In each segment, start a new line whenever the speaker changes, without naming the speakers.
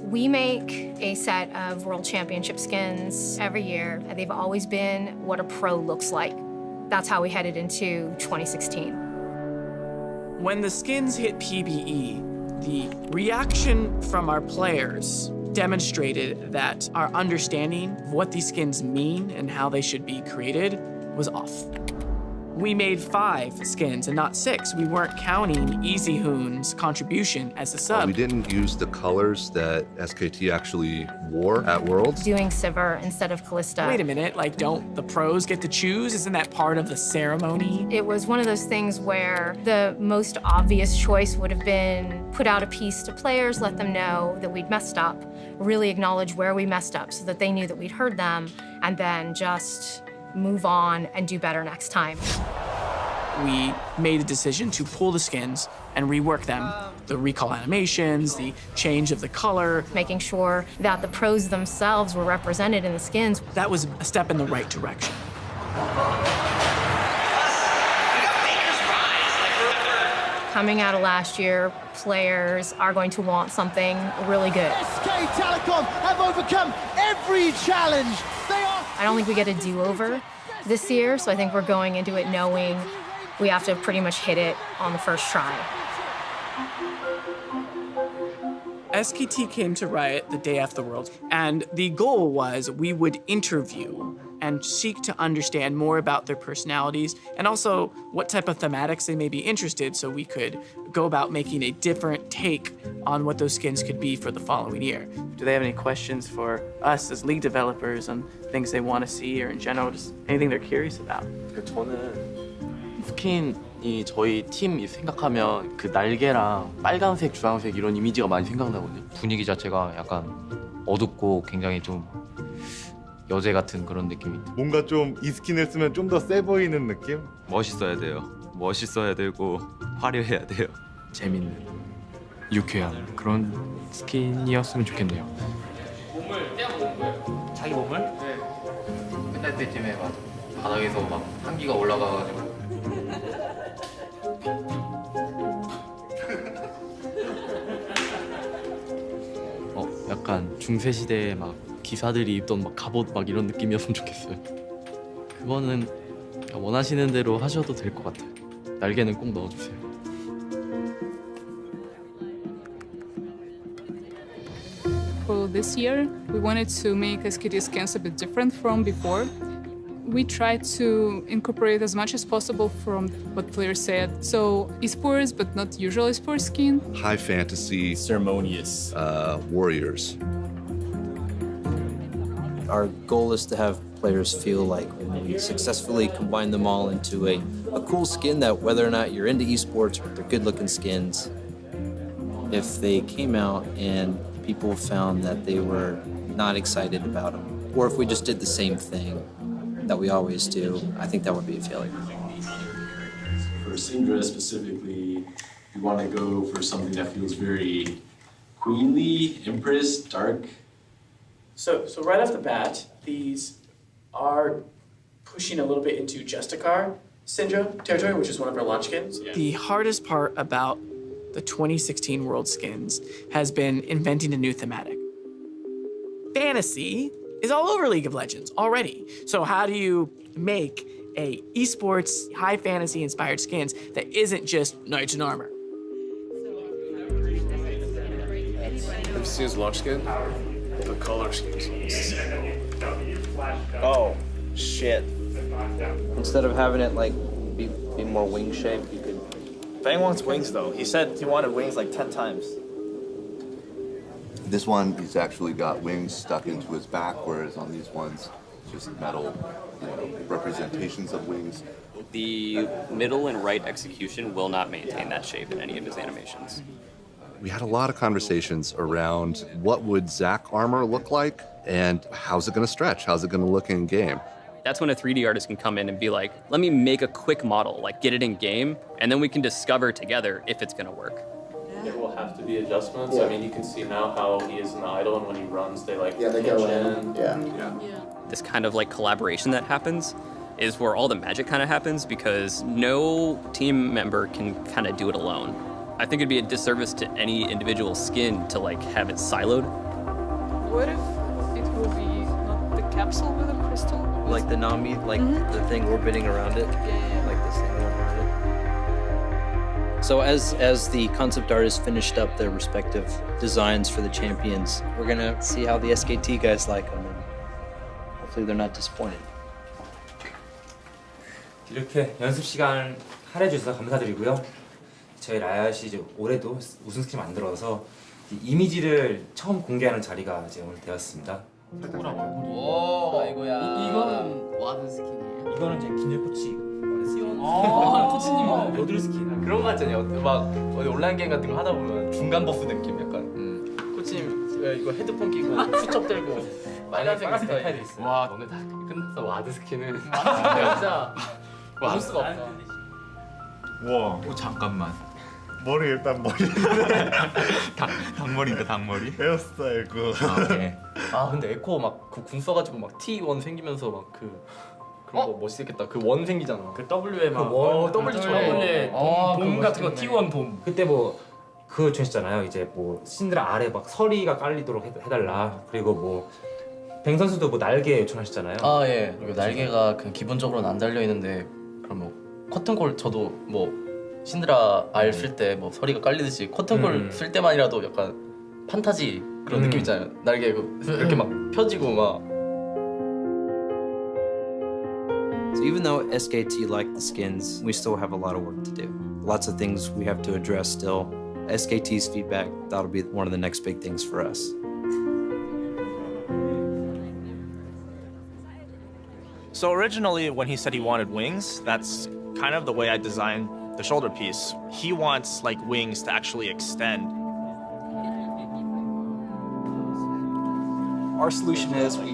We make a set of World Championship skins every year, and they've always been what a pro looks like. That's how we headed into 2016.
When the skins hit PBE, the reaction from our players demonstrated that our understanding of what these skins mean and how they should be created was off. We made 5 skins and not 6. We weren't counting Easy Hoon's contribution as a sub.
We didn't use the colors that SKT actually wore at Worlds.
Doing Sivir instead of Callista.
Wait a minute, like, don't the pros get to choose? Isn't that part of the ceremony?
It was one of those things where the most obvious choice would have been put out a piece to players, let them know that we'd messed up, really acknowledge where we messed up so that they knew that we'd heard them, and then just move on and do better next time.
We made a decision to pull the skins and rework them. The recall animations, the change of the color.
Making sure that the pros themselves were represented in the skins.
That was a step in the right direction.
Coming out of last year, players are going to want something really good.
SK Telecom have overcome every challenge.
I don't think we get a do-over this year, so I think we're going into it knowing we have to pretty much hit it on the first try.
SKT came to Riot the day after the Worlds, and the goal was we would interview and seek to understand more about their personalities and also what type of thematics they may be interested so we could go about making a different take on what those skins could be for the following year. Do they have any questions for us as league developers on things they want to see or in general, just anything they're curious about?
저는 스킨이 저희 팀 생각하면 그 날개랑 빨간색, 주황색 이런 이미지가 많이 생각나거든요.
분위기 자체가 약간 어둡고 굉장히 좀 여제 같은 그런 느낌이.
뭔가 좀 이 스킨을 쓰면 좀 더 세 보이는 느낌?
멋있어야 돼요. 멋있어야 되고 화려해야 돼요.
재밌는, 유쾌한 그런 스킨이었으면 좋겠네요.
몸을 떼어먹는 거예요.
자기 몸을? 네. 맨날 때쯤에 막 바닥에서 막 향기가 올라가가지고.
약간 중세 시대에 막 기사들이 입던 막 갑옷 막 이런 느낌이었으면 좋겠어요. 그거는 원하시는 대로 하셔도 될 것 같아요. 날개는 꼭 넣어주세요.
For this year, we wanted to make SKT skins a bit different from before. We tried to incorporate as much as possible from what players said. So esports, but not usual esports skin.
High fantasy,
Ceremonious.
warriors.
Our goal is to have players feel like when we successfully combine them all into a cool skin that whether or not you're into esports or they're good-looking skins, if they came out and people found that they were not excited about them, or if we just did the same thing that we always do, I think that would be a failure.
For Syndra specifically, we want to go for something that feels very queenly, empress, dark.
So right off the bat, these are pushing a little bit into Justicar Syndra territory, which is one of our launch skins. Yeah. The hardest part about the 2016 World Skins has been inventing a new thematic. Fantasy is all over League of Legends already. So how do you make a esports high fantasy inspired skins that isn't just knights in armor?
Have you seen his launch skin? The color schemes.
Oh, shit. Instead of having it like be more wing shaped, you could. Bang wants wings though. He said he wanted wings like 10 times.
This one, he's actually got wings stuck into his back, whereas on these ones, just metal, representations of wings.
The middle and right execution will not maintain that shape in any of his animations.
We had a lot of conversations around what would Zach armor look like and how's it going to stretch? How's it going to look in game?
That's when a 3D artist can come in and be like, let me make a quick model, like get it in game, and then we can discover together if it's gonna work.
There will have to be adjustments. I mean, you can see now how he is an idol, and when he runs, they like
they go in.
This kind of like collaboration that happens is where all the magic kind of happens because no team member can kind of do it alone. I think it'd be a disservice to any individual skin to like have it siloed.
What if it will be not the capsule with a crystal?
Like the Nami, like the thing orbiting around it.
Yeah.
Like this thing going around it. So as the concept artists finished up their respective designs for the champions, we're gonna see how the SKT guys like them, and hopefully they're not disappointed.
이렇게 연습 시간 할애해 주셔서 감사드리고요. 저희 라이엇이 이제 올해도 우승 스킨 만들어서 이 이미지를 처음 공개하는 자리가 이제 오늘 되었습니다.
오, 아이고야. 이거는 와드 스킨이에요?
이거는 이제 기념 코치
코치님
여드름 스킨.
그런 거 같잖아요. 막 어디 온라인 게임 같은 거 하다 보면 중간 보스 느낌 약간. 코치님 이거 헤드폰 끼고 수첩 들고 빨간색 스타일. 와 오늘 다 끝났어. 와드 스킨은 진짜 볼 수가 없어.
와, 잠깐만. 머리 일단 머리. 닭머리인가 닭머리? 헤어스타일 그.
네.
아 근데 에코 막 그 궁 써가지고 막 T1 생기면서 막 그런 거 멋있겠다. 그 원 생기잖아.
그 W에 막
W에 돔 같은 거 T1 돔.
그때 뭐 그거 주셨잖아요. 이제 뭐 신드라 아래 막 서리가 깔리도록 해달라. 그리고 뭐 뱅 선수도 뭐 날개 요청하셨잖아요.
아 예. 이거 날개가 그냥 기본적으로는 안 달려 있는데 그럼 뭐 커튼콜 저도 뭐 신드라 알 쓸 때 뭐 서리가 깔리듯이 커튼콜 쓸 때만이라도 약간 판타지 그런 느낌 있잖아요. 날개 이렇게 막 펴지고 막.
So even though SKT like the skins, we still have a lot of work to do. Lots of things we have to address still. SKT's feedback, that'll be one of the next big things for us.
So originally, when he said he wanted wings, that's kind of the way I designed the shoulder piece. He wants like wings to actually extend.
Our solution is we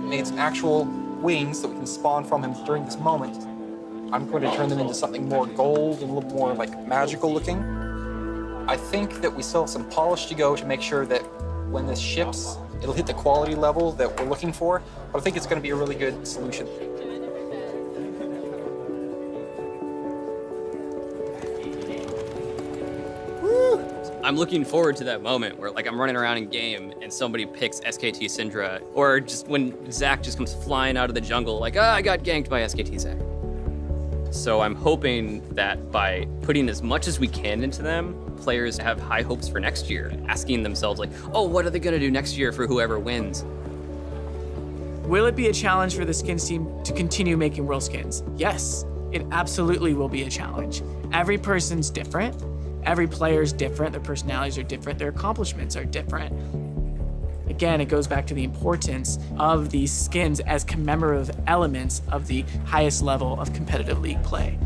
made some actual wings that we can spawn from him during this moment. I'm going to turn them into something more gold and a little more like magical looking. I think that we still have some polish to go to make sure that when this ships, it'll hit the quality level that we're looking for, but I think it's going to be a really good solution.
I'm looking forward to that moment where like I'm running around in game and somebody picks SKT Syndra, or just when Zach just comes flying out of the jungle like, I got ganked by SKT Zach. So I'm hoping that by putting as much as we can into them, players have high hopes for next year, asking themselves like, oh, what are they gonna do next year for whoever wins?
Will it be a challenge for the skins team to continue making world skins? Yes, it absolutely will be a challenge. Every person's different. Every player's different. Their personalities are different. Their accomplishments are different. Again, it goes back to the importance of these skins as commemorative elements of the highest level of competitive league play.